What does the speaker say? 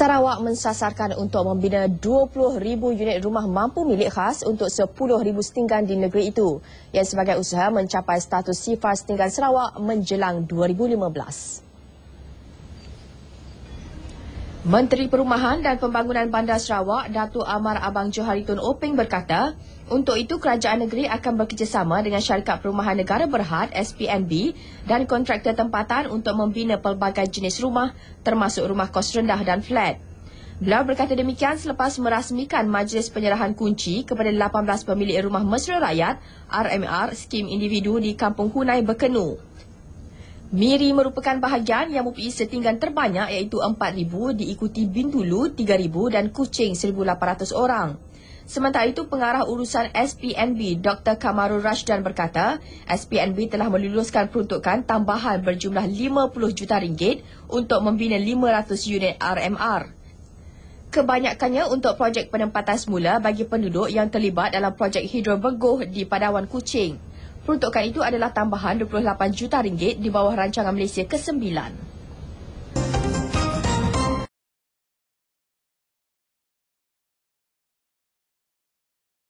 Sarawak mensasarkan untuk membina 20,000 unit rumah mampu milik khas untuk 10,000 setinggan di negeri itu, yang sebagai usaha mencapai status sifar setinggan Sarawak menjelang 2015. Menteri Perumahan dan Pembangunan Bandar Sarawak, Datuk Amar Abang Johari Tun Openg berkata, untuk itu kerajaan negeri akan bekerjasama dengan Syarikat Perumahan Negara Berhad SPNB dan kontraktor tempatan untuk membina pelbagai jenis rumah termasuk rumah kos rendah dan flat. Beliau berkata demikian selepas merasmikan majlis penyerahan kunci kepada 18 pemilik rumah mesra rakyat RMR skim individu di Kampung Hunai Berkenu. Miri merupakan bahagian yang mempunyai setinggan terbanyak iaitu 4,000, diikuti Bintulu 3,000 dan Kuching 1,800 orang. Sementara itu, pengarah urusan SPNB Dr. Kamarul Rashdan berkata, SPNB telah meluluskan peruntukan tambahan berjumlah 50 juta ringgit untuk membina 500 unit RMR. Kebanyakannya untuk projek penempatan semula bagi penduduk yang terlibat dalam projek Hidro Beguh di Padawan Kuching. Peruntukan itu adalah tambahan 28 juta ringgit di bawah rancangan Malaysia ke-9.